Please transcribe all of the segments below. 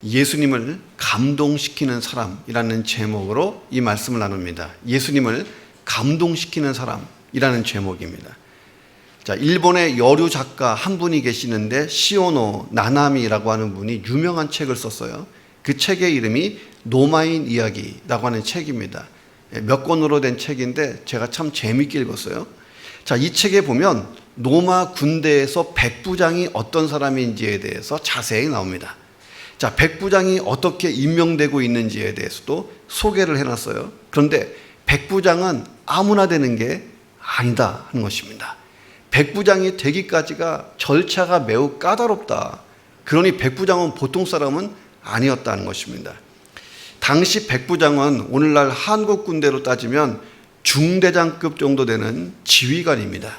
예수님을 감동시키는 사람이라는 제목으로 이 말씀을 나눕니다. 예수님을 감동시키는 사람이라는 제목입니다. 자, 일본의 여류 작가 한 분이 계시는데 시오노 나나미라고 하는 분이 유명한 책을 썼어요. 그 책의 이름이 노마인 이야기라고 하는 책입니다. 몇 권으로 된 책인데 제가 참 재밌게 읽었어요. 자, 이 책에 보면 로마 군대에서 백부장이 어떤 사람인지에 대해서 자세히 나옵니다. 자, 백부장이 어떻게 임명되고 있는지에 대해서도 소개를 해놨어요. 그런데 백부장은 아무나 되는 게 아니다 하는 것입니다. 백부장이 되기까지가 절차가 매우 까다롭다. 그러니 백부장은 보통 사람은 아니었다는 것입니다. 당시 백부장은 오늘날 한국 군대로 따지면 중대장급 정도 되는 지휘관입니다.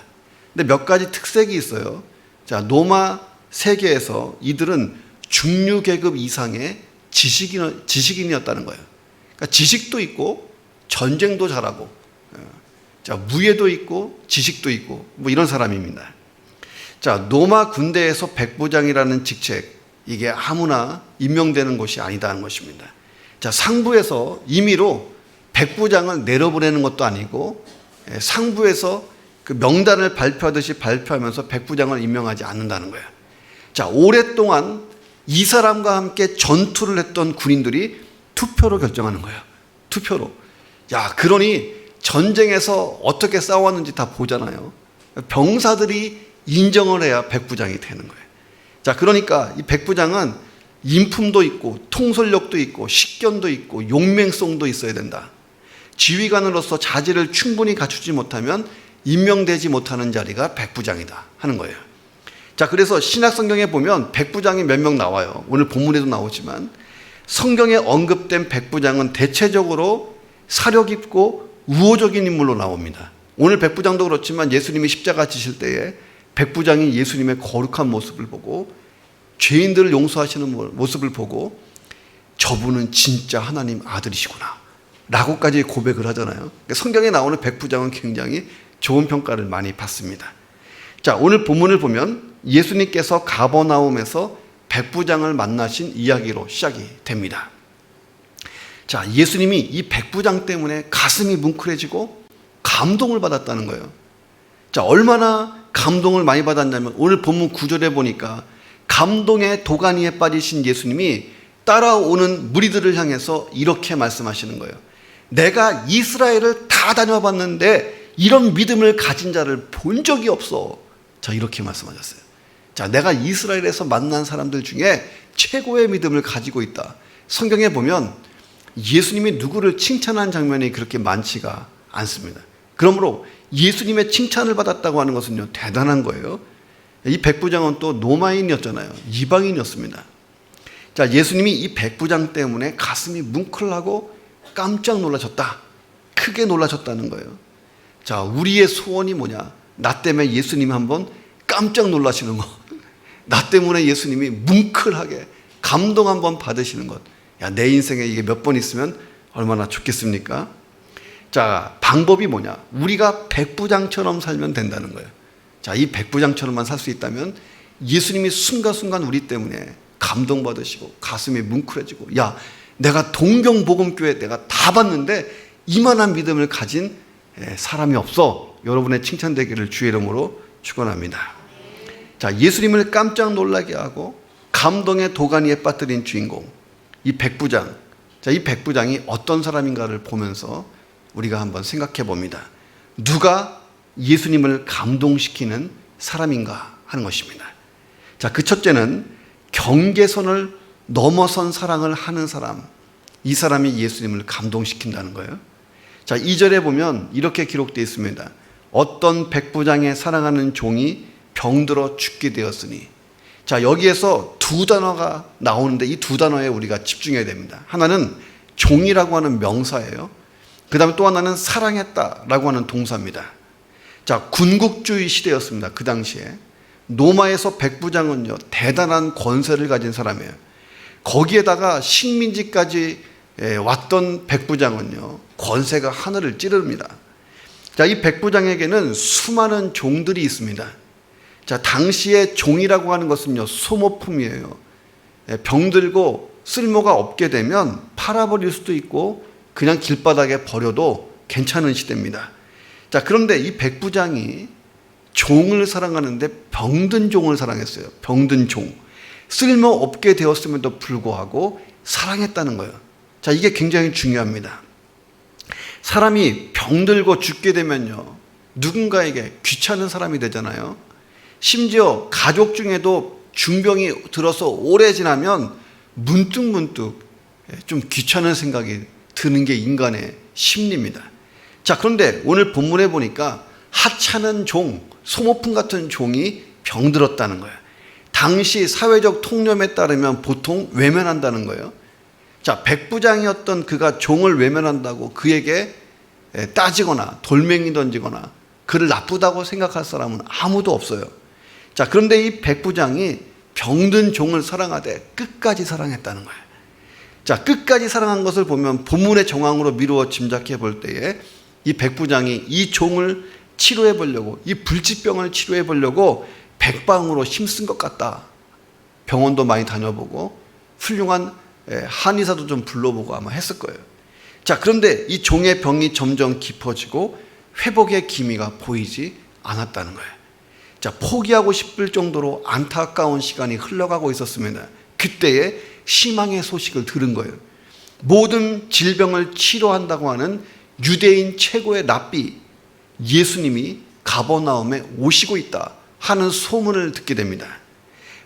근데 몇 가지 특색이 있어요. 자, 로마 세계에서 이들은 중류계급 이상의 지식인이었다는 거예요. 그러니까 지식도 있고 전쟁도 잘하고, 자, 무예도 있고 지식도 있고 뭐 이런 사람입니다. 자, 로마 군대에서 백부장이라는 직책, 이게 아무나 임명되는 것이 아니다는 것입니다. 자, 상부에서 임의로 백부장을 내려보내는 것도 아니고 상부에서 그 명단을 발표하듯이 발표하면서 백부장을 임명하지 않는다는 거예요. 자, 오랫동안 이 사람과 함께 전투를 했던 군인들이 투표로 결정하는 거예요. 투표로. 야, 그러니 전쟁에서 어떻게 싸웠는지 다 보잖아요. 병사들이 인정을 해야 백부장이 되는 거예요. 자, 그러니까 이 백부장은 인품도 있고 통솔력도 있고 식견도 있고 용맹성도 있어야 된다. 지휘관으로서 자질을 충분히 갖추지 못하면 임명되지 못하는 자리가 백부장이다 하는 거예요. 자, 그래서 신약 성경에 보면 백부장이 몇 명 나와요. 오늘 본문에도 나오지만 성경에 언급된 백부장은 대체적으로 사려 깊고 우호적인 인물로 나옵니다. 오늘 백부장도 그렇지만 예수님이 십자가 지실 때에 백부장이 예수님의 거룩한 모습을 보고 죄인들을 용서하시는 모습을 보고 저분은 진짜 하나님 아들이시구나 라고까지 고백을 하잖아요. 성경에 나오는 백부장은 굉장히 좋은 평가를 많이 받습니다. 자, 오늘 본문을 보면 예수님께서 가버나움에서 백부장을 만나신 이야기로 시작이 됩니다. 자, 예수님이 이 백부장 때문에 가슴이 뭉클해지고 감동을 받았다는 거예요. 자, 얼마나 감동을 많이 받았냐면 오늘 본문 9절에 보니까 감동의 도가니에 빠지신 예수님이 따라오는 무리들을 향해서 이렇게 말씀하시는 거예요. 내가 이스라엘을 다 다녀봤는데 이런 믿음을 가진 자를 본 적이 없어. 자, 이렇게 말씀하셨어요. 자, 내가 이스라엘에서 만난 사람들 중에 최고의 믿음을 가지고 있다. 성경에 보면 예수님이 누구를 칭찬한 장면이 그렇게 많지가 않습니다. 그러므로 예수님의 칭찬을 받았다고 하는 것은요, 대단한 거예요. 이 백부장은 또 로마인이었잖아요. 이방인이었습니다. 자, 예수님이 이 백부장 때문에 가슴이 뭉클하고 깜짝 놀라셨다. 크게 놀라셨다는 거예요. 자, 우리의 소원이 뭐냐? 나 때문에 예수님이 한번 깜짝 놀라시는 것. 나 때문에 예수님이 뭉클하게 감동 한번 받으시는 것. 야, 내 인생에 이게 몇 번 있으면 얼마나 좋겠습니까? 자, 방법이 뭐냐? 우리가 백부장처럼 살면 된다는 거예요. 자, 이 백부장처럼만 살 수 있다면 예수님이 순간순간 우리 때문에 감동받으시고 가슴이 뭉클해지고, 야, 내가 동경복음교회 내가 다 봤는데 이만한 믿음을 가진 사람이 없어. 여러분의 칭찬되기를 주의 이름으로 축원합니다. 자, 예수님을 깜짝 놀라게 하고 감동의 도가니에 빠뜨린 주인공, 이 백부장. 자, 이 백부장이 어떤 사람인가를 보면서 우리가 한번 생각해 봅니다. 누가 예수님을 감동시키는 사람인가 하는 것입니다. 자, 그 첫째는 경계선을 넘어선 사랑을 하는 사람. 이 사람이 예수님을 감동시킨다는 거예요. 자, 2절에 보면 이렇게 기록되어 있습니다. 어떤 백부장의 사랑하는 종이 병들어 죽게 되었으니. 자, 여기에서 두 단어가 나오는데 이 두 단어에 우리가 집중해야 됩니다. 하나는 종이라고 하는 명사예요. 그 다음에 또 하나는 사랑했다라고 하는 동사입니다. 자, 군국주의 시대였습니다. 그 당시에. 로마에서 백부장은요, 대단한 권세를 가진 사람이에요. 거기에다가 식민지까지 왔던 백부장은요, 권세가 하늘을 찌릅니다. 자, 이 백부장에게는 수많은 종들이 있습니다. 자, 당시에 종이라고 하는 것은요, 소모품이에요. 병들고 쓸모가 없게 되면 팔아버릴 수도 있고 그냥 길바닥에 버려도 괜찮은 시대입니다. 자, 그런데 이 백부장이 종을 사랑하는데 병든 종을 사랑했어요. 병든 종. 쓸모없게 되었음에도 불구하고 사랑했다는 거예요. 자, 이게 굉장히 중요합니다. 사람이 병들고 죽게 되면요, 누군가에게 귀찮은 사람이 되잖아요. 심지어 가족 중에도 중병이 들어서 오래 지나면 문득문득 좀 귀찮은 생각이 드는 게 인간의 심리입니다. 자, 그런데 오늘 본문에 보니까 하찮은 종, 소모품 같은 종이 병들었다는 거예요. 당시 사회적 통념에 따르면 보통 외면한다는 거예요. 자, 백부장이었던 그가 종을 외면한다고 그에게 따지거나 돌멩이 던지거나 그를 나쁘다고 생각할 사람은 아무도 없어요. 자, 그런데 이 백부장이 병든 종을 사랑하되 끝까지 사랑했다는 거예요. 자, 끝까지 사랑한 것을 보면 본문의 정황으로 미루어 짐작해 볼 때에 이 백부장이 이 종을 치료해 보려고, 이 불치병을 치료해 보려고 백방으로 힘쓴 것 같다. 병원도 많이 다녀보고 훌륭한 한의사도 좀 불러보고 아마 했을 거예요. 자, 그런데 이 종의 병이 점점 깊어지고 회복의 기미가 보이지 않았다는 거예요. 자, 포기하고 싶을 정도로 안타까운 시간이 흘러가고 있었습니다. 그때에 희망의 소식을 들은 거예요. 모든 질병을 치료한다고 하는 유대인 최고의 랍비 예수님이 가버나움에 오시고 있다 하는 소문을 듣게 됩니다.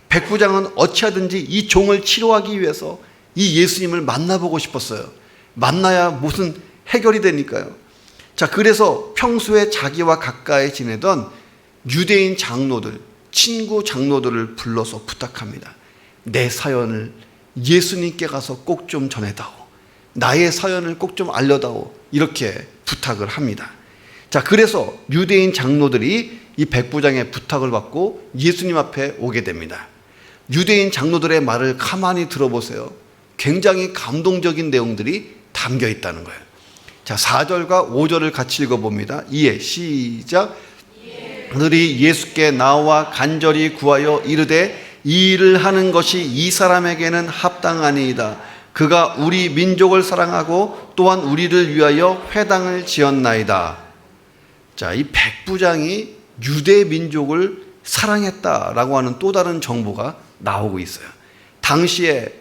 백부장은 어찌하든지 이 종을 치료하기 위해서 이 예수님을 만나보고 싶었어요. 만나야 무슨 해결이 되니까요. 자, 그래서 평소에 자기와 가까이 지내던 유대인 장로들, 친구 장로들을 불러서 부탁합니다. 내 사연을 예수님께 가서 꼭 좀 전해다오. 나의 사연을 꼭 좀 알려다오. 이렇게 부탁을 합니다. 자, 그래서 유대인 장로들이 이 백부장의 부탁을 받고 예수님 앞에 오게 됩니다. 유대인 장로들의 말을 가만히 들어보세요. 굉장히 감동적인 내용들이 담겨 있다는 거예요. 자, 4절과 5절을 같이 읽어봅니다. 이에 시작. 그들이 예수께 나와 간절히 구하여 이르되 이 일을 하는 것이 이 사람에게는 합당하니이다. 그가 우리 민족을 사랑하고 또한 우리를 위하여 회당을 지었나이다. 자, 이 백부장이 유대 민족을 사랑했다라고 하는 또 다른 정보가 나오고 있어요. 당시에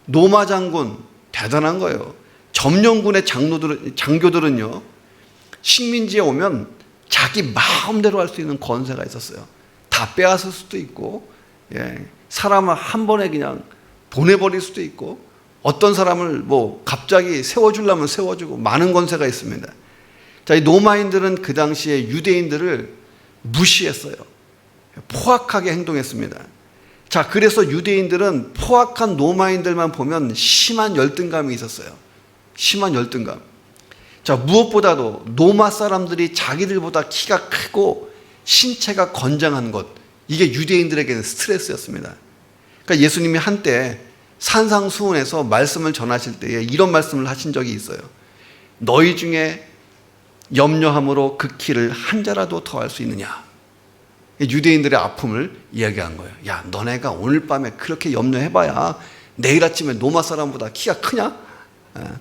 노마 장군 대단한 거예요. 점령군의 장교들은요, 식민지에 오면 자기 마음대로 할 수 있는 권세가 있었어요. 다 빼앗을 수도 있고, 사람을 한 번에 그냥 보내버릴 수도 있고, 어떤 사람을 뭐 갑자기 세워주려면 세워주고, 많은 권세가 있습니다. 자, 이 노마인들은 그 당시에 유대인들을 무시했어요. 포악하게 행동했습니다. 자, 그래서 유대인들은 포악한 노마인들만 보면 심한 열등감이 있었어요. 심한 열등감. 자, 무엇보다도 노마 사람들이 자기들보다 키가 크고 신체가 건장한 것, 이게 유대인들에게는 스트레스였습니다. 그러니까 예수님이 한때 산상수훈에서 말씀을 전하실 때에 이런 말씀을 하신 적이 있어요. 너희 중에 염려함으로 그 키를 한 자라도 더할 수 있느냐. 유대인들의 아픔을 이야기한 거예요. 야, 너네가 오늘 밤에 그렇게 염려해봐야 내일 아침에 노마 사람보다 키가 크냐?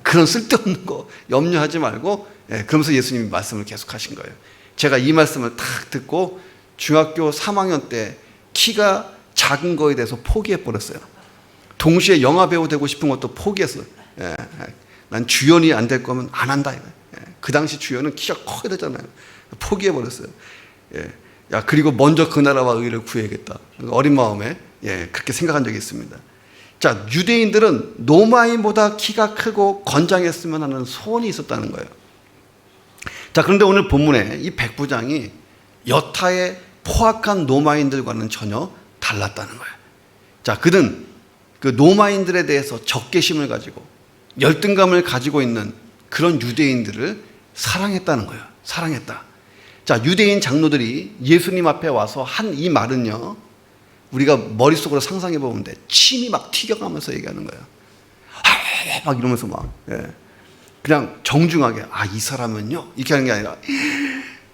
그런 쓸데없는 거 염려하지 말고, 그러면서 예수님이 말씀을 계속 하신 거예요. 제가 이 말씀을 딱 듣고 중학교 3학년 때 키가 작은 거에 대해서 포기해버렸어요. 동시에 영화배우 되고 싶은 것도 포기했어요. 난 주연이 안 될 거면 안 한다. 그 당시 주연은 키가 커야 되잖아요. 포기해버렸어요. 야, 그리고 먼저 그 나라와 의를 구해야겠다. 어린 마음에 그렇게 생각한 적이 있습니다. 자, 유대인들은 노마인보다 키가 크고 건장했으면 하는 소원이 있었다는 거예요. 자, 그런데 오늘 본문에 이 백부장이 여타의 포악한 노마인들과는 전혀 달랐다는 거예요. 자, 그는 그 노마인들에 대해서 적개심을 가지고 열등감을 가지고 있는 그런 유대인들을 사랑했다는 거예요. 사랑했다. 자, 유대인 장로들이 예수님 앞에 와서 한 이 말은요, 우리가 머릿속으로 상상해 보면 돼. 침이 막 튀겨가면서 얘기하는 거예요. 막 이러면서 막, 그냥 정중하게, 이 사람은요, 이렇게 하는 게 아니라,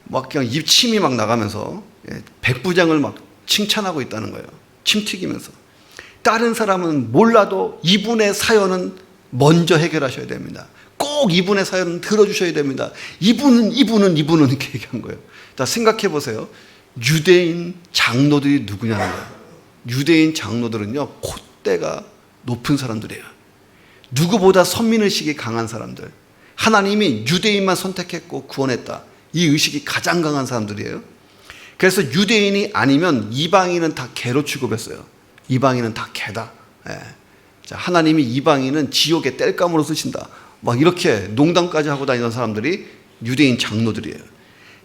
막 그냥 입 침이 막 나가면서, 백부장을 막 칭찬하고 있다는 거예요. 침 튀기면서. 다른 사람은 몰라도 이분의 사연은 먼저 해결하셔야 됩니다. 꼭 이분의 사연은 들어주셔야 됩니다. 이분은 이렇게 얘기한 거예요. 자, 생각해 보세요. 유대인 장로들이 누구냐는 거예요. 유대인 장로들은요, 콧대가 높은 사람들이에요. 누구보다 선민의식이 강한 사람들. 하나님이 유대인만 선택했고 구원했다. 이 의식이 가장 강한 사람들이에요. 그래서 유대인이 아니면 이방인은 다 개로 취급했어요. 이방인은 다 개다. 예. 자, 하나님이 이방인은 지옥의 땔감으로 쓰신다. 막 이렇게 농담까지 하고 다니던 사람들이 유대인 장로들이에요.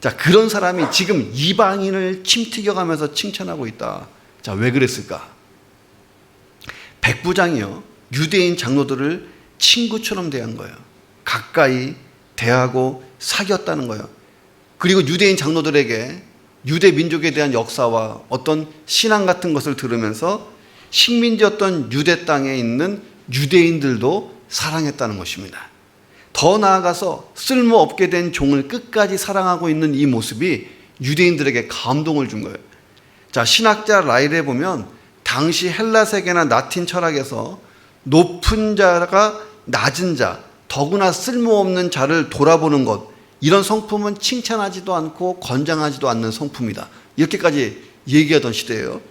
자, 그런 사람이 지금 이방인을 침튀겨가면서 칭찬하고 있다. 자, 왜 그랬을까? 백부장이요, 유대인 장로들을 친구처럼 대한 거예요. 가까이 대하고 사귀었다는 거예요. 그리고 유대인 장로들에게 유대 민족에 대한 역사와 어떤 신앙 같은 것을 들으면서 식민지였던 유대 땅에 있는 유대인들도 사랑했다는 것입니다. 더 나아가서 쓸모없게 된 종을 끝까지 사랑하고 있는 이 모습이 유대인들에게 감동을 준 거예요. 자, 신학자 라일에 보면 당시 헬라 세계나 라틴 철학에서 높은 자가 낮은 자, 더구나 쓸모없는 자를 돌아보는 것, 이런 성품은 칭찬하지도 않고 권장하지도 않는 성품이다. 이렇게까지 얘기하던 시대예요.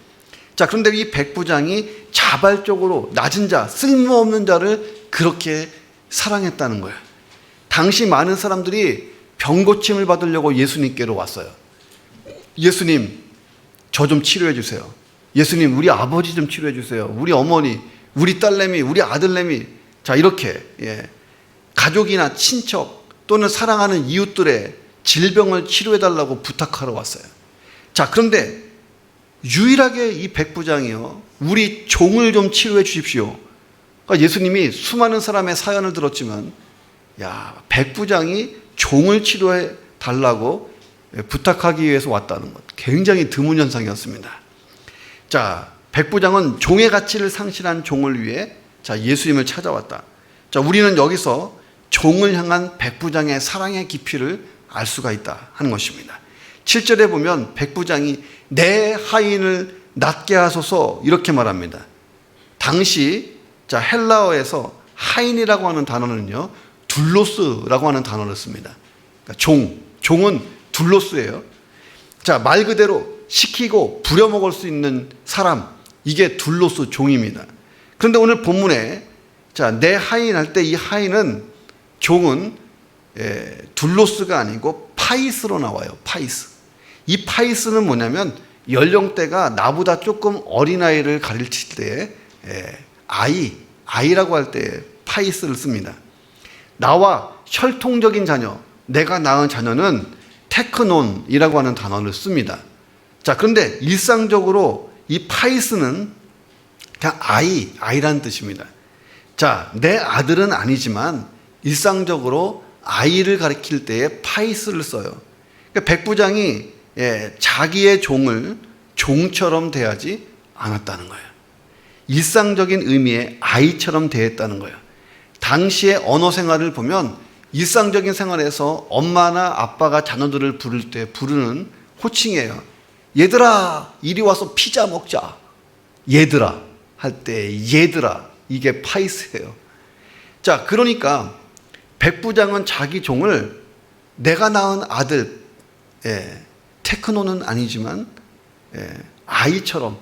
자, 그런데 이 백부장이 자발적으로 낮은 자, 쓸모없는 자를 그렇게 사랑했다는 거예요. 당시 많은 사람들이 병고침을 받으려고 예수님께로 왔어요. 예수님, 저 좀 치료해 주세요. 예수님, 우리 아버지 좀 치료해 주세요. 우리 어머니, 우리 딸내미, 우리 아들내미. 자, 이렇게 가족이나 친척 또는 사랑하는 이웃들의 질병을 치료해 달라고 부탁하러 왔어요. 자, 그런데 유일하게 이 백부장이요, 우리 종을 좀 치료해 주십시오. 그러니까 예수님이 수많은 사람의 사연을 들었지만, 야, 백부장이 종을 치료해 달라고 부탁하기 위해서 왔다는 것, 굉장히 드문 현상이었습니다. 자, 백부장은 종의 가치를 상실한 종을 위해 예수님을 찾아왔다. 자, 우리는 여기서 종을 향한 백부장의 사랑의 깊이를 알 수가 있다 하는 것입니다. 7절에 보면 백부장이 내 하인을 낫게 하소서 이렇게 말합니다. 당시 헬라어에서 하인이라고 하는 단어는요, 둘로스라고 하는 단어를 씁니다. 그러니까 종은 둘로스예요. 자, 말 그대로 시키고 부려먹을 수 있는 사람, 이게 둘로스 종입니다. 그런데 오늘 본문에 내 하인 할 때 이 하인은, 종은 둘로스가 아니고 파이스로 나와요. 파이스. 이 파이스는 뭐냐면 연령대가 나보다 조금 어린아이를 가르칠 때 아이라고 할 때 파이스를 씁니다. 나와 혈통적인 자녀, 내가 낳은 자녀는 테크논이라고 하는 단어를 씁니다. 자, 그런데 일상적으로 이 파이스는 그냥 아이라는 뜻입니다. 자, 내 아들은 아니지만 일상적으로 아이를 가리킬 때에 파이스를 써요. 그러니까 백부장이 자기의 종을 종처럼 대하지 않았다는 거예요. 일상적인 의미의 아이처럼 대했다는 거예요. 당시의 언어 생활을 보면 일상적인 생활에서 엄마나 아빠가 자녀들을 부를 때 부르는 호칭이에요. 얘들아, 이리 와서 피자 먹자. 얘들아 할 때 얘들아, 이게 파이스예요. 자, 그러니까 백부장은 자기 종을 내가 낳은 아들, 테크노는 아니지만 아이처럼,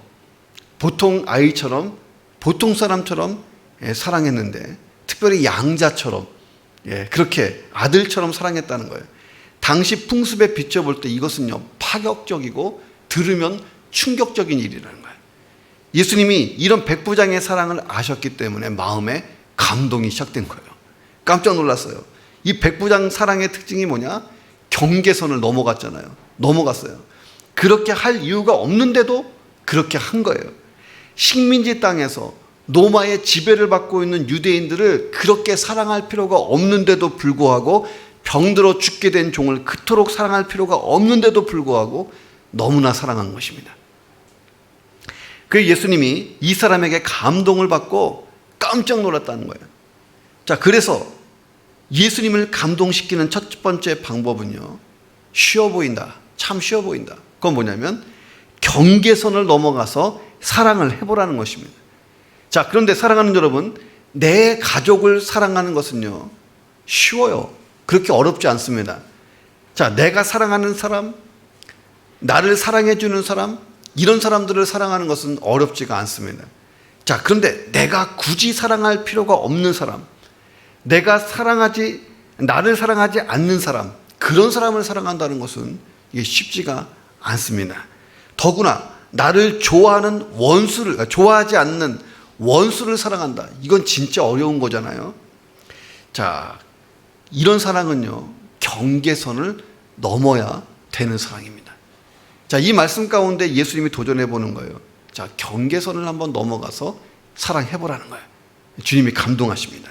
보통 아이처럼, 보통 사람처럼 사랑했는데, 특별히 양자처럼, 그렇게 아들처럼 사랑했다는 거예요. 당시 풍습에 비춰볼 때 이것은요, 파격적이고 들으면 충격적인 일이라는 거예요. 예수님이 이런 백부장의 사랑을 아셨기 때문에 마음에 감동이 시작된 거예요. 깜짝 놀랐어요. 이 백부장 사랑의 특징이 뭐냐? 경계선을 넘어갔어요. 그렇게 할 이유가 없는데도 그렇게 한 거예요. 식민지 땅에서 로마의 지배를 받고 있는 유대인들을 그렇게 사랑할 필요가 없는데도 불구하고, 병들어 죽게 된 종을 그토록 사랑할 필요가 없는데도 불구하고 너무나 사랑한 것입니다. 그 예수님이 이 사람에게 감동을 받고 깜짝 놀랐다는 거예요. 자, 그래서 예수님을 감동시키는 첫 번째 방법은요, 쉬워 보인다. 참 쉬워 보인다. 그건 뭐냐면 경계선을 넘어가서 사랑을 해보라는 것입니다. 자, 그런데 사랑하는 여러분, 내 가족을 사랑하는 것은요, 쉬워요. 그렇게 어렵지 않습니다. 자, 내가 사랑하는 사람, 나를 사랑해주는 사람, 이런 사람들을 사랑하는 것은 어렵지가 않습니다. 자, 그런데 내가 굳이 사랑할 필요가 없는 사람, 나를 사랑하지 않는 사람, 그런 사람을 사랑한다는 것은 이게 쉽지가 않습니다. 더구나 나를 좋아하지 않는 원수를 사랑한다. 이건 진짜 어려운 거잖아요. 자, 이런 사랑은요, 경계선을 넘어야 되는 사랑입니다. 자, 이 말씀 가운데 예수님이 도전해 보는 거예요. 자, 경계선을 한번 넘어가서 사랑해 보라는 거예요. 주님이 감동하십니다.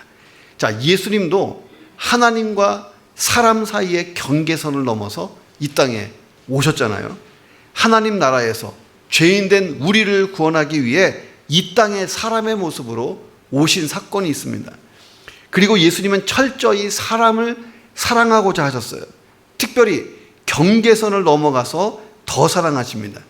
자, 예수님도 하나님과 사람 사이의 경계선을 넘어서 이 땅에 오셨잖아요. 하나님 나라에서 죄인된 우리를 구원하기 위해 이 땅에 사람의 모습으로 오신 사건이 있습니다. 그리고 예수님은 철저히 사람을 사랑하고자 하셨어요. 특별히 경계선을 넘어가서 더 사랑하십니다.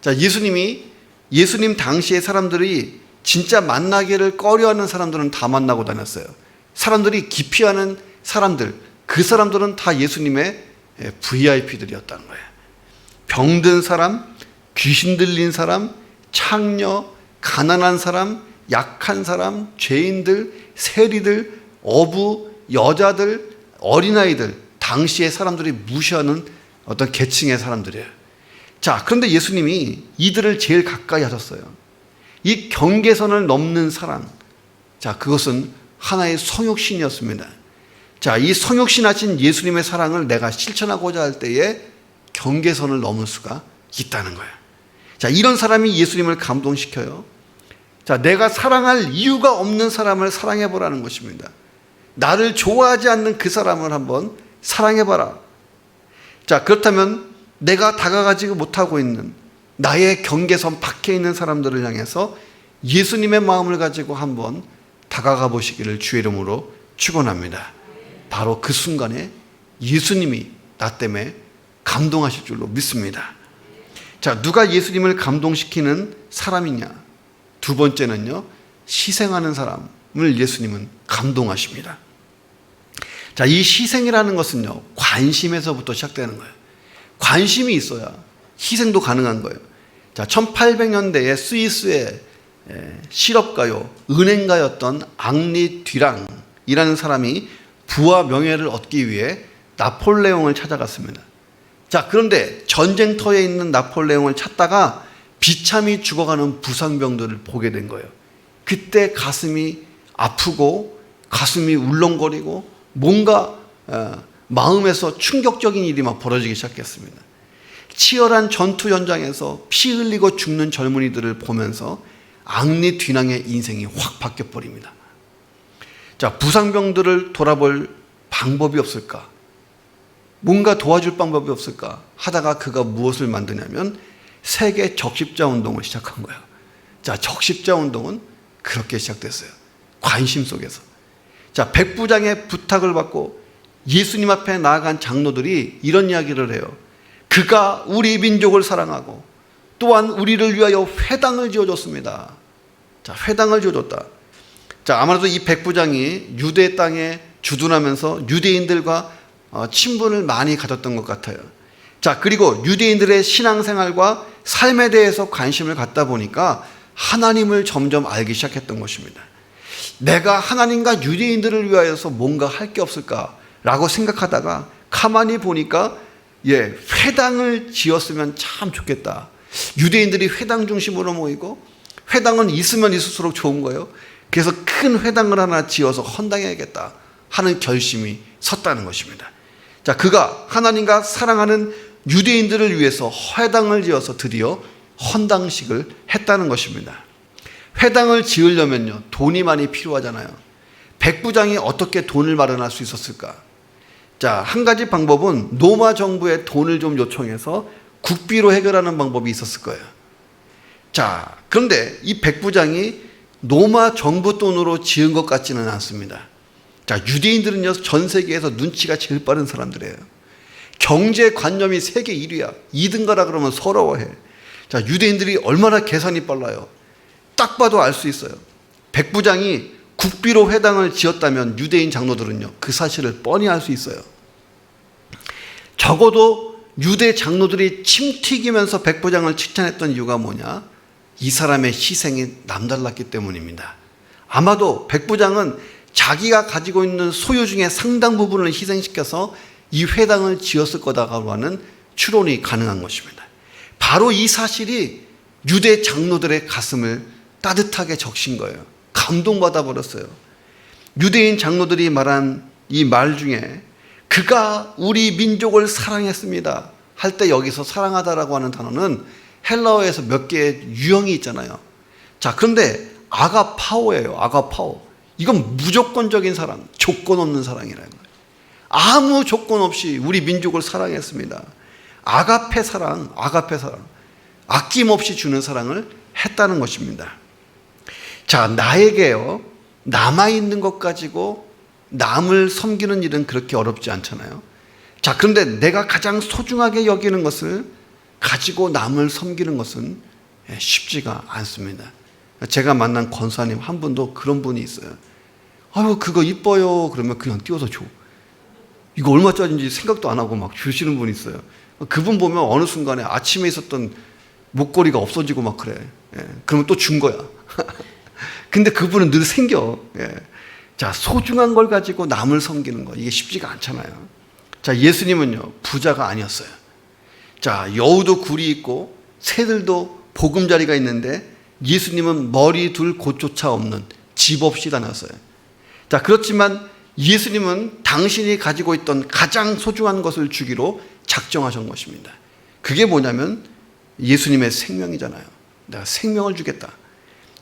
자, 예수님 당시의 사람들이 진짜 만나기를 꺼려하는 사람들은 다 만나고 다녔어요. 사람들이 기피하는 사람들, 그 사람들은 다 예수님의 VIP들이었다는 거예요. 병든 사람, 귀신 들린 사람, 창녀, 가난한 사람, 약한 사람, 죄인들, 세리들, 어부, 여자들, 어린아이들, 당시의 사람들이 무시하는 어떤 계층의 사람들이에요. 자, 그런데 예수님이 이들을 제일 가까이 하셨어요. 이 경계선을 넘는 사랑, 자, 그것은 하나의 성육신이었습니다. 자, 이 성육신하신 예수님의 사랑을 내가 실천하고자 할 때에 경계선을 넘을 수가 있다는 거예요. 자, 이런 사람이 예수님을 감동시켜요. 자, 내가 사랑할 이유가 없는 사람을 사랑해보라는 것입니다. 나를 좋아하지 않는 그 사람을 한번 사랑해봐라. 자, 그렇다면 내가 다가가지 못하고 있는 나의 경계선 밖에 있는 사람들을 향해서 예수님의 마음을 가지고 한번 다가가 보시기를 주의 이름으로 축원합니다. 바로 그 순간에 예수님이 나 때문에 감동하실 줄로 믿습니다. 자, 누가 예수님을 감동시키는 사람이냐? 두 번째는요, 희생하는 사람을 예수님은 감동하십니다. 자, 이 희생이라는 것은요, 관심에서부터 시작되는 거예요. 관심이 있어야 희생도 가능한 거예요. 자, 1800년대에 스위스의 실업가요, 은행가였던 앙리 듀랑이라는 사람이 부와 명예를 얻기 위해 나폴레옹을 찾아갔습니다. 자, 그런데 전쟁터에 있는 나폴레옹을 찾다가 비참히 죽어가는 부상병들을 보게 된 거예요. 그때 가슴이 아프고 가슴이 울렁거리고 뭔가 마음에서 충격적인 일이 막 벌어지기 시작했습니다. 치열한 전투 현장에서 피 흘리고 죽는 젊은이들을 보면서 앙리 듀랑의 인생이 확 바뀌어버립니다. 자, 부상병들을 돌아볼 방법이 없을까? 뭔가 도와줄 방법이 없을까? 하다가 그가 무엇을 만드냐면 세계 적십자 운동을 시작한 거예요. 자, 적십자 운동은 그렇게 시작됐어요. 관심 속에서. 자, 백부장의 부탁을 받고 예수님 앞에 나아간 장로들이 이런 이야기를 해요. 그가 우리 민족을 사랑하고 또한 우리를 위하여 회당을 지어줬습니다. 자, 회당을 지어줬다. 자, 아마도 이 백부장이 유대 땅에 주둔하면서 유대인들과 친분을 많이 가졌던 것 같아요. 자, 그리고 유대인들의 신앙생활과 삶에 대해서 관심을 갖다 보니까 하나님을 점점 알기 시작했던 것입니다. 내가 하나님과 유대인들을 위하여서 뭔가 할 게 없을까라고 생각하다가 가만히 보니까 회당을 지었으면 참 좋겠다. 유대인들이 회당 중심으로 모이고 회당은 있으면 있을수록 좋은 거예요. 그래서 큰 회당을 하나 지어서 헌당해야겠다 하는 결심이 섰다는 것입니다. 자, 그가 하나님과 사랑하는 유대인들을 위해서 회당을 지어서 드디어 헌당식을 했다는 것입니다. 회당을 지으려면요, 돈이 많이 필요하잖아요. 백부장이 어떻게 돈을 마련할 수 있었을까? 자, 한 가지 방법은 로마 정부에 돈을 좀 요청해서 국비로 해결하는 방법이 있었을 거예요. 자, 그런데 이 백부장이 로마 정부 돈으로 지은 것 같지는 않습니다. 자, 유대인들은요, 전 세계에서 눈치가 제일 빠른 사람들이에요. 경제관념이 세계 1위야. 2등가라 그러면 서러워해. 자, 유대인들이 얼마나 계산이 빨라요. 딱 봐도 알 수 있어요. 백부장이 국비로 회당을 지었다면 유대인 장로들은요, 그 사실을 뻔히 알 수 있어요. 적어도 유대 장로들이 침 튀기면서 백부장을 칭찬했던 이유가 뭐냐? 이 사람의 희생이 남달랐기 때문입니다. 아마도 백부장은 자기가 가지고 있는 소유 중에 상당 부분을 희생시켜서 이 회당을 지었을 거다라고 하는 추론이 가능한 것입니다. 바로 이 사실이 유대 장로들의 가슴을 따뜻하게 적신 거예요. 감동받아 버렸어요. 유대인 장로들이 말한 이 말 중에 그가 우리 민족을 사랑했습니다 할 때 여기서 사랑하다라고 하는 단어는 헬라어에서 몇 개의 유형이 있잖아요. 자, 그런데 아가파오예요. 아가파오. 이건 무조건적인 사랑, 조건 없는 사랑이라는 거예요. 아무 조건 없이 우리 민족을 사랑했습니다. 아가페 사랑, 아가페 사랑. 아낌없이 주는 사랑을 했다는 것입니다. 자, 나에게요, 남아있는 것 가지고 남을 섬기는 일은 그렇게 어렵지 않잖아요. 자, 그런데 내가 가장 소중하게 여기는 것을 가지고 남을 섬기는 것은 쉽지가 않습니다. 제가 만난 권사님 한 분도 그런 분이 있어요. 아유, 그거 이뻐요. 그러면 그냥 띄워서 줘. 이거 얼마짜리인지 생각도 안 하고 막 주시는 분이 있어요. 그분 보면 어느 순간에 아침에 있었던 목걸이가 없어지고 막 그래. 그러면 또 준 거야. 근데 그분은 늘 생겨. 자, 소중한 걸 가지고 남을 섬기는 거, 이게 쉽지가 않잖아요. 자, 예수님은요, 부자가 아니었어요. 자, 여우도 굴이 있고 새들도 보금자리가 있는데 예수님은 머리 둘 곳조차 없는 집 없이 다녔어요. 자, 그렇지만 예수님은 당신이 가지고 있던 가장 소중한 것을 주기로 작정하신 것입니다. 그게 뭐냐면 예수님의 생명이잖아요. 내가 생명을 주겠다.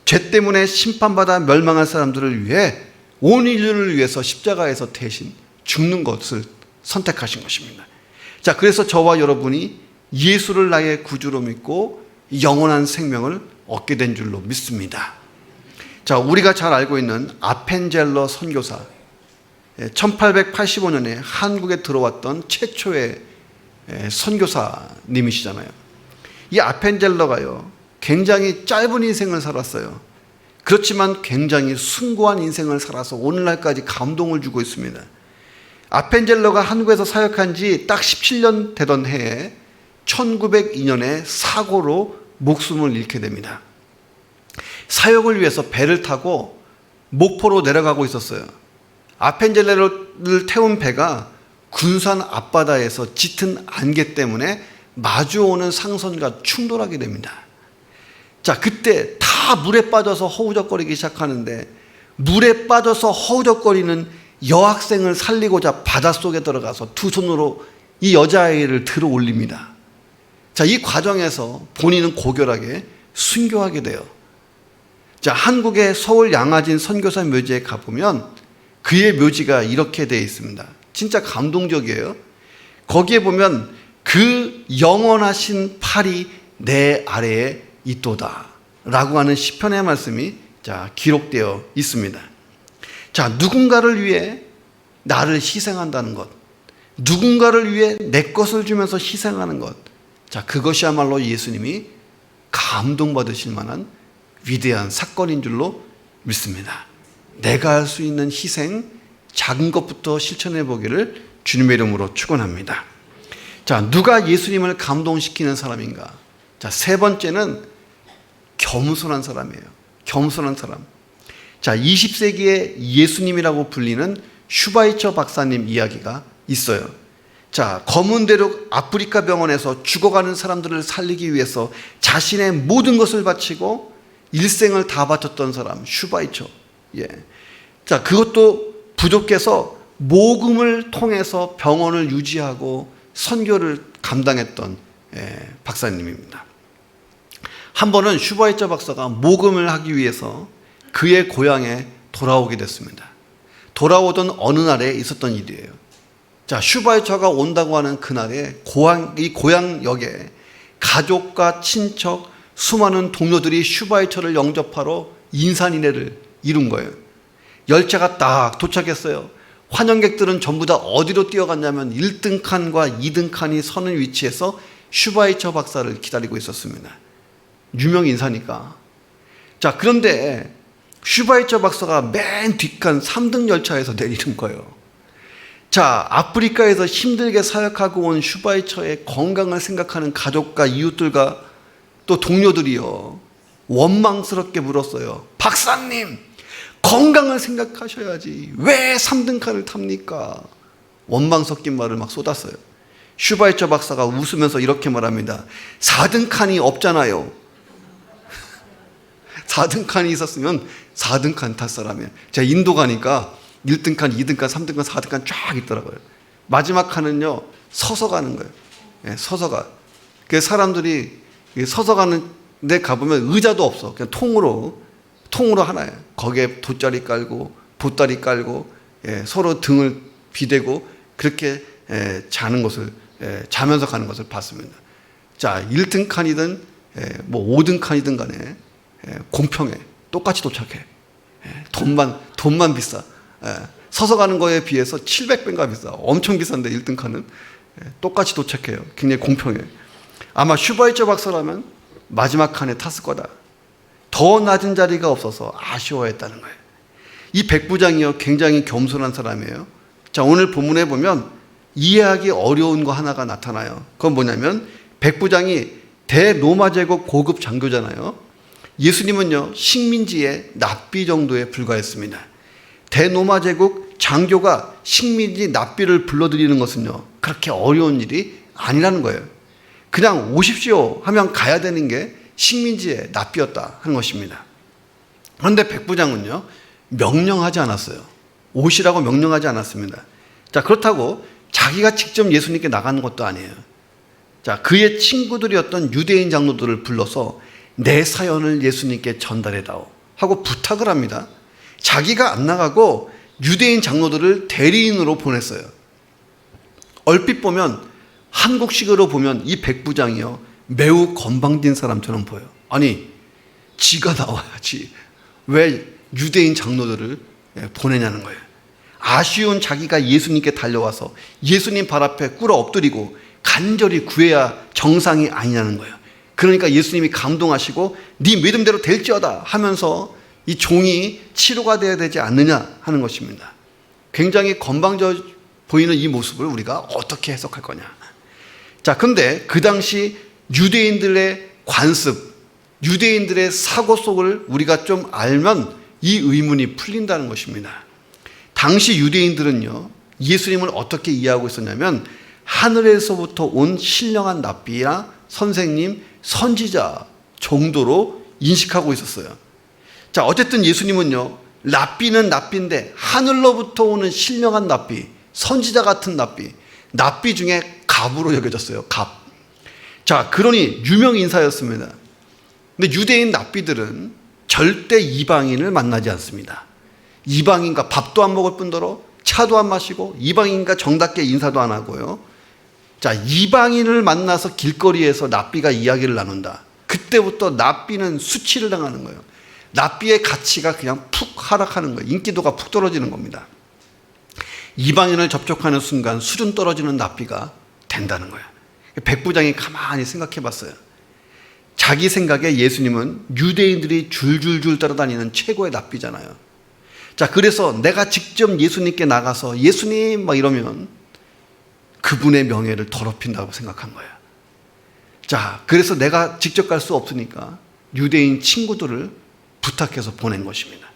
죄 때문에 심판받아 멸망할 사람들을 위해 온 인류를 위해서 십자가에서 대신 죽는 것을 선택하신 것입니다. 자, 그래서 저와 여러분이 예수를 나의 구주로 믿고 영원한 생명을 얻게 된 줄로 믿습니다. 자, 우리가 잘 알고 있는 아펜젤러 선교사, 1885년에 한국에 들어왔던 최초의 선교사님이시잖아요. 이 아펜젤러가요, 굉장히 짧은 인생을 살았어요. 그렇지만 굉장히 숭고한 인생을 살아서 오늘날까지 감동을 주고 있습니다. 아펜젤러가 한국에서 사역한 지 딱 17년 되던 해에 1902년에 사고로 목숨을 잃게 됩니다. 사역을 위해서 배를 타고 목포로 내려가고 있었어요. 아펜젤러를 태운 배가 군산 앞바다에서 짙은 안개 때문에 마주오는 상선과 충돌하게 됩니다. 자, 그때 다 물에 빠져서 허우적거리기 시작하는데 물에 빠져서 허우적거리는 여학생을 살리고자 바닷속에 들어가서 두 손으로 이 여자아이를 들어 올립니다. 자, 이 과정에서 본인은 고결하게 순교하게 돼요. 자, 한국의 서울 양화진 선교사 묘지에 가보면 그의 묘지가 이렇게 되어 있습니다. 진짜 감동적이에요. 거기에 보면 그 영원하신 팔이 내 아래에 있도다 라고 하는 시편의 말씀이 자, 기록되어 있습니다. 자, 누군가를 위해 나를 희생한다는 것, 누군가를 위해 내 것을 주면서 희생하는 것, 자, 그것이야말로 예수님이 감동받으실 만한 위대한 사건인 줄로 믿습니다. 내가 할 수 있는 희생, 작은 것부터 실천해 보기를 주님의 이름으로 축원합니다. 자, 누가 예수님을 감동시키는 사람인가? 자, 세 번째는 겸손한 사람이에요. 겸손한 사람. 자, 20세기의 예수님이라고 불리는 슈바이처 박사님 이야기가 있어요. 자, 검은 대륙 아프리카 병원에서 죽어가는 사람들을 살리기 위해서 자신의 모든 것을 바치고 일생을 다 바쳤던 사람, 슈바이처. 자, 그것도 부족해서 모금을 통해서 병원을 유지하고 선교를 감당했던 박사님입니다. 한 번은 슈바이처 박사가 모금을 하기 위해서 그의 고향에 돌아오게 됐습니다. 돌아오던 어느 날에 있었던 일이에요. 자, 슈바이처가 온다고 하는 그날에 이 고향역에 가족과 친척, 수많은 동료들이 슈바이처를 영접하러 인산인해를 이룬 거예요. 열차가 딱 도착했어요. 환영객들은 전부 다 어디로 뛰어갔냐면 1등 칸과 2등 칸이 서는 위치에서 슈바이처 박사를 기다리고 있었습니다. 유명 인사니까. 자, 그런데 슈바이처 박사가 맨 뒷칸 3등 열차에서 내리는 거예요. 자, 아프리카에서 힘들게 사역하고 온 슈바이처의 건강을 생각하는 가족과 이웃들과 또 동료들이요, 원망스럽게 물었어요. 박사님, 건강을 생각하셔야지 왜 3등 칸을 탑니까? 원망 섞인 말을 막 쏟았어요. 슈바이처 박사가 웃으면서 이렇게 말합니다. 4등 칸이 없잖아요. 4등 칸이 있었으면 4등 칸 탈 사람이에요. 제가 인도 가니까 1등 칸, 2등 칸, 3등 칸, 4등 칸 쫙 있더라고요. 마지막 칸은요, 서서 가는 거예요. 예, 서서 가. 그 사람들이 서서 가는 데 가보면 의자도 없어. 그냥 통으로 하나예요. 거기에 돗자리 깔고 보따리 깔고, 예, 서로 등을 비대고 그렇게 자는 것을, 자면서 가는 것을 봤습니다. 자, 1등 칸이든 뭐 5등 칸이든 간에 공평해. 똑같이 도착해. 돈만 비싸. 서서 가는 거에 비해서 700배인가 비싸. 엄청 비싼데 1등 칸은 똑같이 도착해요. 굉장히 공평해요. 아마 슈바이처 박사라면 마지막 칸에 탔을 거다. 더 낮은 자리가 없어서 아쉬워했다는 거예요. 이 백부장이요, 굉장히 겸손한 사람이에요. 자, 오늘 본문에 보면 이해하기 어려운 거 하나가 나타나요. 그건 뭐냐면 백부장이 대로마 제국 고급 장교잖아요. 예수님은요, 식민지의 납비 정도에 불과했습니다. 대로마 제국 장교가 식민지 납비를 불러들이는 것은요, 그렇게 어려운 일이 아니라는 거예요. 그냥 오십시오 하면 가야 되는 게 식민지의 납비였다 하는 것입니다. 그런데 백부장은요, 명령하지 않았어요. 오시라고 명령하지 않았습니다. 자, 그렇다고 자기가 직접 예수님께 나가는 것도 아니에요. 자, 그의 친구들이었던 유대인 장로들을 불러서 내 사연을 예수님께 전달해다오 하고 부탁을 합니다. 자기가 안 나가고 유대인 장로들을 대리인으로 보냈어요. 얼핏 보면, 한국식으로 보면 이 백부장이요, 매우 건방진 사람처럼 보여요. 아니, 지가 나와야지 왜 유대인 장로들을 보내냐는 거예요. 아쉬운 자기가 예수님께 달려와서 예수님 발 앞에 꿇어 엎드리고 간절히 구해야 정상이 아니냐는 거예요. 그러니까 예수님이 감동하시고 네 믿음대로 될지어다 하면서 이 종이 치료가 돼야 되지 않느냐 하는 것입니다. 굉장히 건방져 보이는 이 모습을 우리가 어떻게 해석할 거냐. 자, 근데 그 당시 유대인들의 관습, 유대인들의 사고 속을 우리가 좀 알면 이 의문이 풀린다는 것입니다. 당시 유대인들은요, 예수님을 어떻게 이해하고 있었냐면 하늘에서부터 온 신령한 납비야, 선생님, 선지자 정도로 인식하고 있었어요. 자, 어쨌든 예수님은요, 납비는 납비인데 하늘로부터 오는 신령한 납비, 선지자 같은 납비 중에 갑으로 여겨졌어요. 갑. 자, 그러니 유명 인사였습니다. 근데 유대인 납비들은 절대 이방인을 만나지 않습니다. 이방인과 밥도 안 먹을 뿐더러 차도 안 마시고 이방인과 정답게 인사도 안 하고요. 자, 이방인을 만나서 길거리에서 납비가 이야기를 나눈다. 그때부터 납비는 수치를 당하는 거예요. 납비의 가치가 그냥 푹 하락하는 거예요. 인기도가 푹 떨어지는 겁니다. 이방인을 접촉하는 순간 수준 떨어지는 납비가 된다는 거예요. 백부장이 가만히 생각해 봤어요. 자기 생각에 예수님은 유대인들이 줄줄줄 따라다니는 최고의 납비잖아요. 자, 그래서 내가 직접 예수님께 나가서 예수님 막 이러면 그분의 명예를 더럽힌다고 생각한 거예요. 자, 그래서 내가 직접 갈 수 없으니까 유대인 친구들을 부탁해서 보낸 것입니다.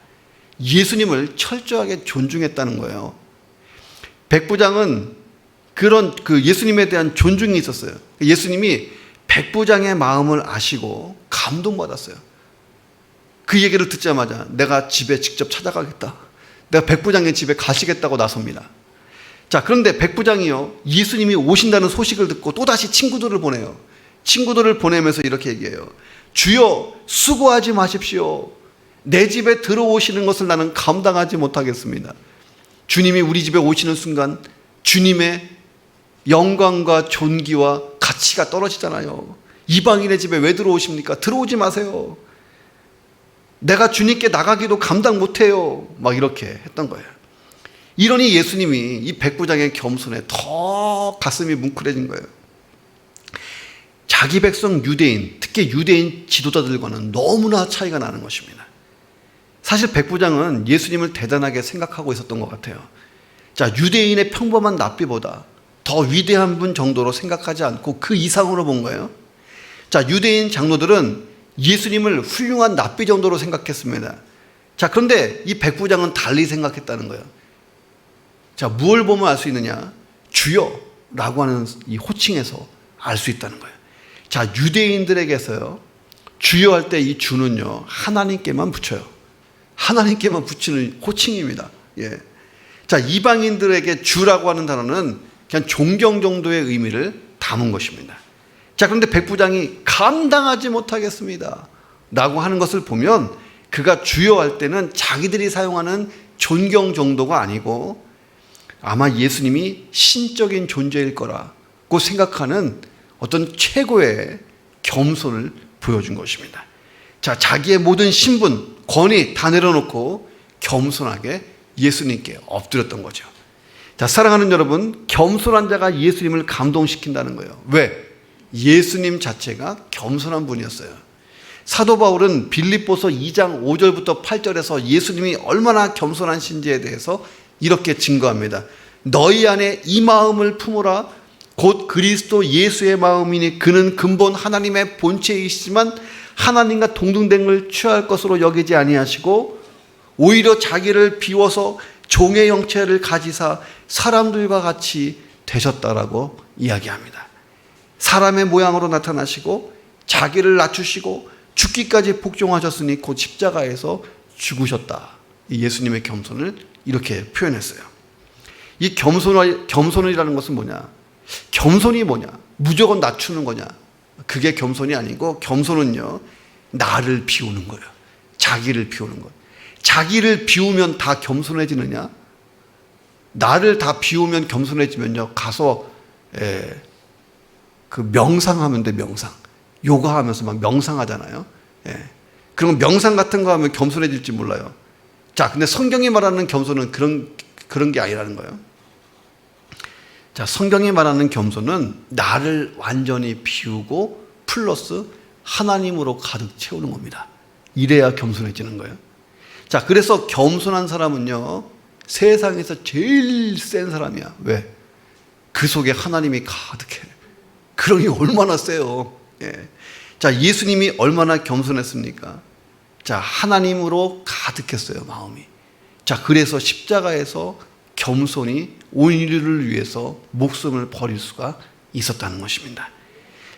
예수님을 철저하게 존중했다는 거예요. 백부장은 그런 예수님에 대한 존중이 있었어요. 예수님이 백부장의 마음을 아시고 감동받았어요. 그 얘기를 듣자마자 내가 집에 직접 찾아가겠다. 내가 백부장의 집에 가시겠다고 나섭니다. 자, 그런데 백부장이요, 예수님이 오신다는 소식을 듣고 또다시 친구들을 보내요. 친구들을 보내면서 이렇게 얘기해요. 주여, 수고하지 마십시오. 내 집에 들어오시는 것을 나는 감당하지 못하겠습니다. 주님이 우리 집에 오시는 순간 주님의 영광과 존귀와 가치가 떨어지잖아요. 이방인의 집에 왜 들어오십니까? 들어오지 마세요. 내가 주님께 나가기도 감당 못해요. 막 이렇게 했던 거예요. 이러니 예수님이 이 백부장의 겸손에 더 가슴이 뭉클해진 거예요. 자기 백성 유대인, 특히 유대인 지도자들과는 너무나 차이가 나는 것입니다. 사실 백부장은 예수님을 대단하게 생각하고 있었던 것 같아요. 자, 유대인의 평범한 랍비보다 더 위대한 분 정도로 생각하지 않고 그 이상으로 본 거예요. 자, 유대인 장로들은 예수님을 훌륭한 랍비 정도로 생각했습니다. 자, 그런데 이 백부장은 달리 생각했다는 거예요. 자, 무엇을 보면 알 수 있느냐? 주여라고 하는 이 호칭에서 알 수 있다는 거예요. 자, 유대인들에게서요, 주여 할 때 이 주는요, 하나님께만 붙여요. 하나님께만 붙이는 호칭입니다. 예. 자, 이방인들에게 주라고 하는 단어는 그냥 존경 정도의 의미를 담은 것입니다. 자, 그런데 백부장이 감당하지 못하겠습니다 라고 하는 것을 보면 그가 주여 할 때는 자기들이 사용하는 존경 정도가 아니고 아마 예수님이 신적인 존재일 거라고 생각하는 어떤 최고의 겸손을 보여준 것입니다. 자, 자기의 모든 신분, 권위 다 내려놓고 겸손하게 예수님께 엎드렸던 거죠. 자, 사랑하는 여러분, 겸손한 자가 예수님을 감동시킨다는 거예요. 왜? 예수님 자체가 겸손한 분이었어요. 사도 바울은 빌립보서 2장 5절부터 8절에서 예수님이 얼마나 겸손하신지에 대해서 이렇게 증거합니다. 너희 안에 이 마음을 품으라. 곧 그리스도 예수의 마음이니 그는 근본 하나님의 본체이시지만 하나님과 동등됨을 취할 것으로 여기지 아니하시고 오히려 자기를 비워서 종의 형체를 가지사 사람들과 같이 되셨다라고 이야기합니다. 사람의 모양으로 나타나시고 자기를 낮추시고 죽기까지 복종하셨으니 곧 십자가에서 죽으셨다. 예수님의 겸손을 이렇게 표현했어요. 이 겸손이라는 것은 뭐냐? 겸손이 뭐냐? 무조건 낮추는 거냐? 그게 겸손이 아니고 겸손은요, 나를 비우는 거예요. 자기를 비우는 거예요. 자기를 비우면 다 겸손해지느냐? 나를 다 비우면 겸손해지면요, 가서 그 명상하면 돼. 명상. 요가하면서 막 명상하잖아요. 그럼 명상 같은 거 하면 겸손해질지 몰라요. 자, 근데 성경이 말하는 겸손은 그런 게 아니라는 거예요. 자, 성경이 말하는 겸손은 나를 완전히 비우고 플러스 하나님으로 가득 채우는 겁니다. 이래야 겸손해지는 거예요. 자, 그래서 겸손한 사람은요, 세상에서 제일 센 사람이야. 왜? 그 속에 하나님이 가득해. 그러니 얼마나 세요. 예. 자, 예수님이 얼마나 겸손했습니까? 자, 하나님으로 가득했어요, 마음이. 자, 그래서 십자가에서 겸손히 온 인류를 위해서 목숨을 버릴 수가 있었다는 것입니다.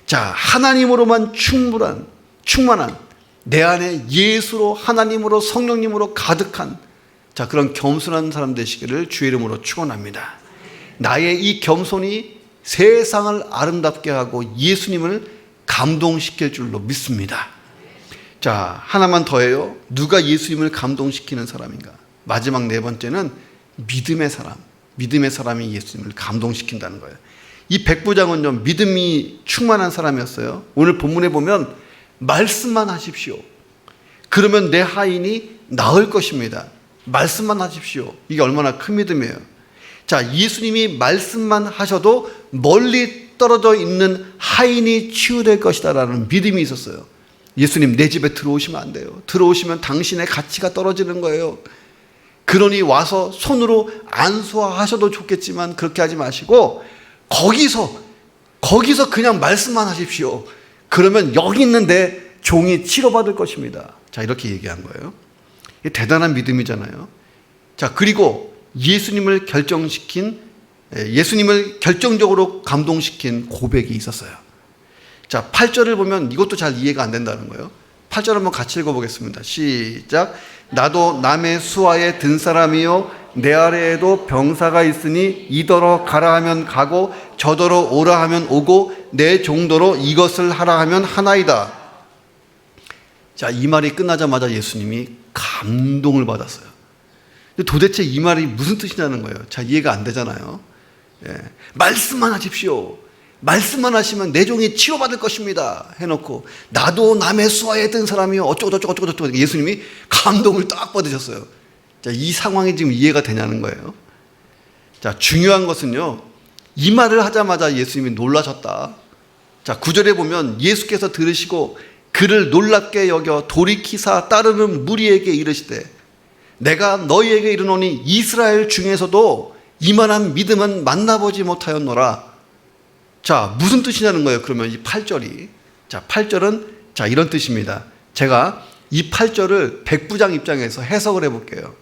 자, 하나님으로만 충만한 내 안에 예수로, 하나님으로, 성령님으로 가득한 자, 그런 겸손한 사람 되시기를 주의 이름으로 축원합니다. 나의 이 겸손이 세상을 아름답게 하고 예수님을 감동시킬 줄로 믿습니다. 자, 하나만 더해요. 누가 예수님을 감동시키는 사람인가? 마지막 네 번째는 믿음의 사람. 믿음의 사람이 예수님을 감동시킨다는 거예요. 이 백부장은요, 믿음이 충만한 사람이었어요. 오늘 본문에 보면 말씀만 하십시오. 그러면 내 하인이 나을 것입니다. 말씀만 하십시오. 이게 얼마나 큰 믿음이에요. 자, 예수님이 말씀만 하셔도 멀리 떨어져 있는 하인이 치유될 것이다라는 믿음이 있었어요. 예수님, 내 집에 들어오시면 안 돼요. 들어오시면 당신의 가치가 떨어지는 거예요. 그러니 와서 손으로 안수하셔도 좋겠지만 그렇게 하지 마시고 거기서 그냥 말씀만 하십시오. 그러면 여기 있는 내 종이 치료받을 것입니다. 자, 이렇게 얘기한 거예요. 이게 대단한 믿음이잖아요. 자, 그리고 예수님을 결정적으로 감동시킨 고백이 있었어요. 자, 8절을 보면 이것도 잘 이해가 안 된다는 거예요. 8절 한번 같이 읽어보겠습니다. 시작. 나도 남의 수하에 든 사람이요 내 아래에도 병사가 있으니 이더러 가라 하면 가고 저더러 오라 하면 오고 내 정도로 이것을 하라 하면 하나이다. 자, 이 말이 끝나자마자 예수님이 감동을 받았어요. 근데 도대체 이 말이 무슨 뜻이냐는 거예요. 자, 이해가 안 되잖아요. 예. 말씀만 하십시오. 말씀만 하시면 내 종이 치료받을 것입니다 해놓고 나도 남의 수하에 든 사람이요 어쩌고 예수님이 감동을 딱 받으셨어요. 자, 이 상황이 지금 이해가 되냐는 거예요. 자, 중요한 것은요, 이 말을 하자마자 예수님이 놀라셨다. 자, 9절에 보면 예수께서 들으시고 그를 놀랍게 여겨 돌이키사 따르는 무리에게 이르시되, 내가 너희에게 이르노니 이스라엘 중에서도 이만한 믿음은 만나보지 못하였노라. 자, 무슨 뜻이냐는 거예요. 그러면 이 8절이. 자, 8절은 자, 이런 뜻입니다. 제가 이 8절을 백부장 입장에서 해석을 해볼게요.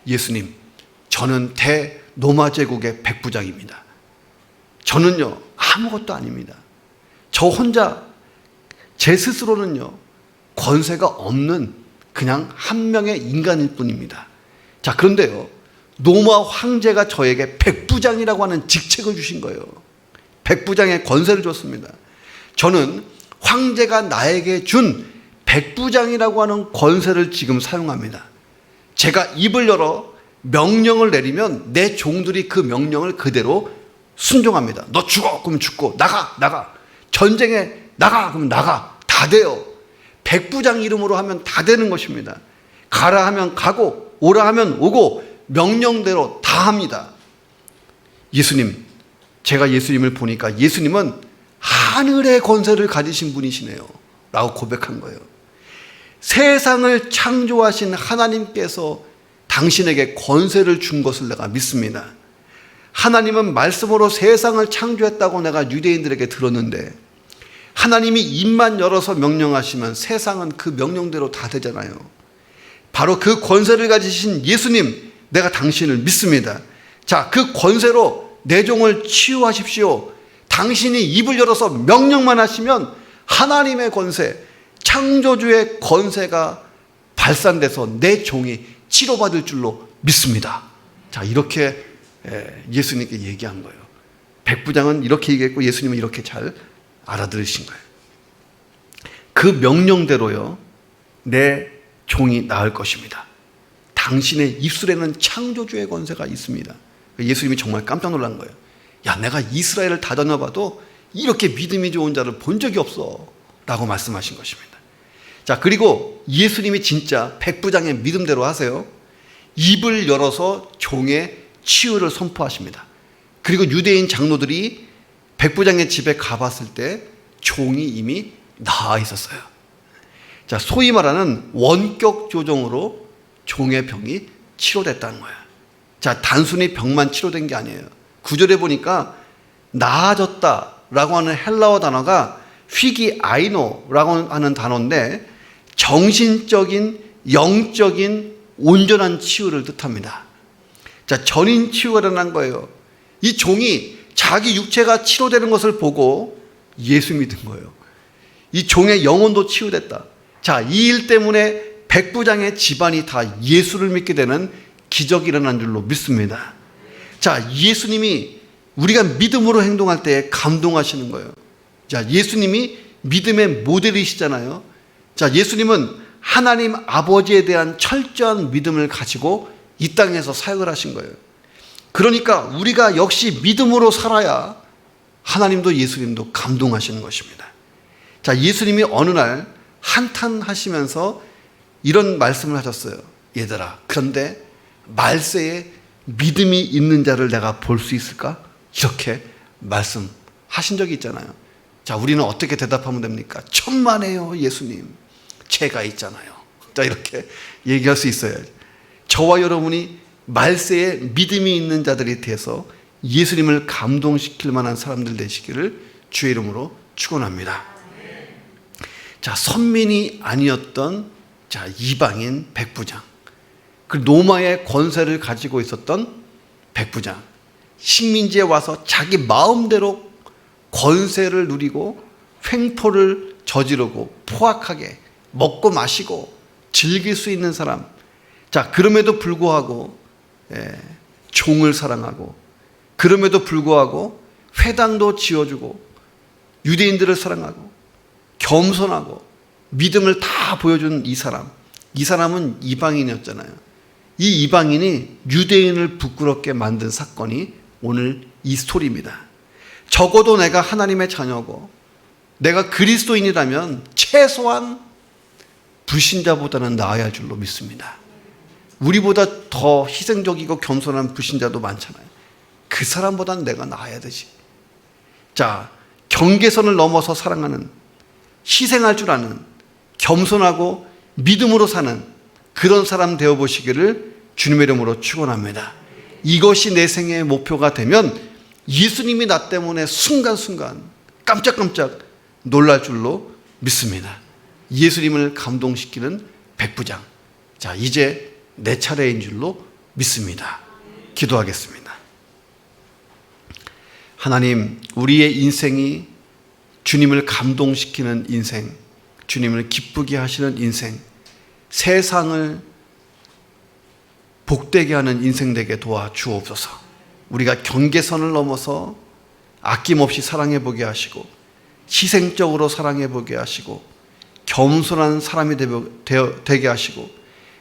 예수님, 저는 대로마 제국의 백부장입니다. 저는요, 아무것도 아닙니다. 저 혼자 제 스스로는요, 권세가 없는 그냥 한 명의 인간일 뿐입니다. 자, 그런데요, 로마 황제가 저에게 백부장이라고 하는 직책을 주신 거예요. 백부장의 권세를 줬습니다. 저는 황제가 나에게 준 백부장이라고 하는 권세를 지금 사용합니다. 제가 입을 열어 명령을 내리면 내 종들이 그 명령을 그대로 순종합니다. 너 죽어! 그러면 죽고, 나가! 전쟁에 나가! 그러면 나가! 다 돼요. 백부장 이름으로 하면 다 되는 것입니다. 가라 하면 가고, 오라 하면 오고, 명령대로 다 합니다. 예수님, 제가 예수님을 보니까 예수님은 하늘의 권세를 가지신 분이시네요 라고 고백한 거예요. 세상을 창조하신 하나님께서 당신에게 권세를 준 것을 내가 믿습니다. 하나님은 말씀으로 세상을 창조했다고 내가 유대인들에게 들었는데, 하나님이 입만 열어서 명령하시면 세상은 그 명령대로 다 되잖아요. 바로 그 권세를 가지신 예수님, 내가 당신을 믿습니다. 자, 그 권세로 내 종을 치유하십시오. 당신이 입을 열어서 명령만 하시면 하나님의 권세, 창조주의 권세가 발산돼서 내 종이 치료받을 줄로 믿습니다. 자, 이렇게 예수님께 얘기한 거예요. 백부장은 이렇게 얘기했고 예수님은 이렇게 잘 알아들으신 거예요. 그 명령대로요, 내 종이 나을 것입니다. 당신의 입술에는 창조주의 권세가 있습니다. 예수님이 정말 깜짝 놀란 거예요. 야, 내가 이스라엘을 다 다녀봐도 이렇게 믿음이 좋은 자를 본 적이 없어 라고 말씀하신 것입니다. 자, 그리고 예수님이 진짜 백부장의 믿음대로 하세요. 입을 열어서 종의 치유를 선포하십니다. 그리고 유대인 장로들이 백부장의 집에 가봤을 때 종이 이미 나아 있었어요. 자, 소위 말하는 원격 조정으로 종의 병이 치료됐다는 거예요. 자, 단순히 병만 치료된 게 아니에요. 구절에 보니까 나아졌다라고 하는 헬라어 단어가 휘기아이노라고 하는 단어인데 정신적인, 영적인 온전한 치유를 뜻합니다. 자, 전인 치유가 일어난 거예요. 이 종이 자기 육체가 치료되는 것을 보고 예수 믿은 거예요. 이 종의 영혼도 치유됐다. 자, 이 일 때문에 백부장의 집안이 다 예수를 믿게 되는 기적이 일어난 줄로 믿습니다. 자, 예수님이 우리가 믿음으로 행동할 때 감동하시는 거예요. 자, 예수님이 믿음의 모델이시잖아요. 자, 예수님은 하나님 아버지에 대한 철저한 믿음을 가지고 이 땅에서 사역을 하신 거예요. 그러니까 우리가 역시 믿음으로 살아야 하나님도 예수님도 감동하시는 것입니다. 자, 예수님이 어느 날 한탄하시면서 이런 말씀을 하셨어요. 얘들아, 그런데 말세에 믿음이 있는 자를 내가 볼 수 있을까? 이렇게 말씀하신 적이 있잖아요. 자, 우리는 어떻게 대답하면 됩니까? 천만에요, 예수님. 제가 있잖아요. 자, 이렇게 얘기할 수 있어요. 저와 여러분이 말세에 믿음이 있는 자들이 돼서 예수님을 감동시킬 만한 사람들 되시기를 주의 이름으로 축원합니다. 자, 선민이 아니었던 자, 이방인 백부장, 그 로마의 권세를 가지고 있었던 백부장, 식민지에 와서 자기 마음대로 권세를 누리고 횡포를 저지르고 포악하게 먹고 마시고 즐길 수 있는 사람. 자, 그럼에도 불구하고 종을 사랑하고, 그럼에도 불구하고 회당도 지어주고 유대인들을 사랑하고 겸손하고 믿음을 다 보여준 이 사람은 이방인이었잖아요. 이 이방인이 유대인을 부끄럽게 만든 사건이 오늘 이 스토리입니다. 적어도 내가 하나님의 자녀고 내가 그리스도인이라면 최소한 불신자보다는 나아야 할 줄로 믿습니다. 우리보다 더 희생적이고 겸손한 불신자도 많잖아요. 그 사람보다는 내가 나아야 되지. 자, 경계선을 넘어서 사랑하는, 희생할 줄 아는, 겸손하고 믿음으로 사는 그런 사람 되어보시기를 주님의 이름으로 축원합니다. 이것이 내 생애의 목표가 되면 예수님이 나 때문에 순간순간 깜짝깜짝 놀랄 줄로 믿습니다. 예수님을 감동시키는 백부장. 자, 이제 내 차례인 줄로 믿습니다. 기도하겠습니다. 하나님, 우리의 인생이 주님을 감동시키는 인생, 주님을 기쁘게 하시는 인생, 세상을 복되게 하는 인생 되게 도와주옵소서. 우리가 경계선을 넘어서 아낌없이 사랑해보게 하시고 희생적으로 사랑해보게 하시고 겸손한 사람이 되게 하시고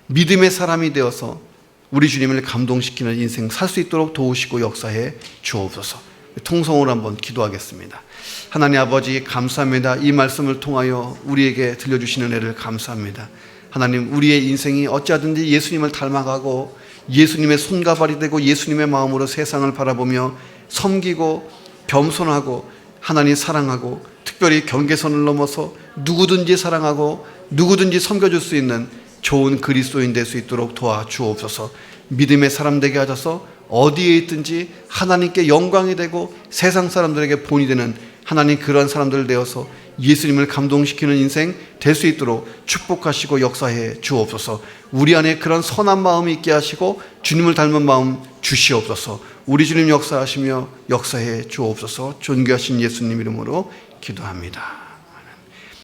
믿음의 사람이 되어서 우리 주님을 감동시키는 인생 살 수 있도록 도우시고 역사해 주옵소서. 통성으로 한번 기도하겠습니다. 하나님 아버지, 감사합니다. 이 말씀을 통하여 우리에게 들려주시는 은혜를 감사합니다. 하나님, 우리의 인생이 어찌하든지 예수님을 닮아가고 예수님의 손과 발이 되고 예수님의 마음으로 세상을 바라보며 섬기고 겸손하고 하나님 사랑하고 특별히 경계선을 넘어서 누구든지 사랑하고 누구든지 섬겨줄 수 있는 좋은 그리스도인 될 수 있도록 도와주옵소서. 믿음의 사람 되게 하셔서 어디에 있든지 하나님께 영광이 되고 세상 사람들에게 본이 되는 하나님 그러한 사람들 되어서 예수님을 감동시키는 인생 될 수 있도록 축복하시고 역사해 주옵소서. 우리 안에 그런 선한 마음이 있게 하시고 주님을 닮은 마음 주시옵소서. 우리 주님 역사하시며 역사해 주옵소서. 존귀하신 예수님 이름으로 기도합니다.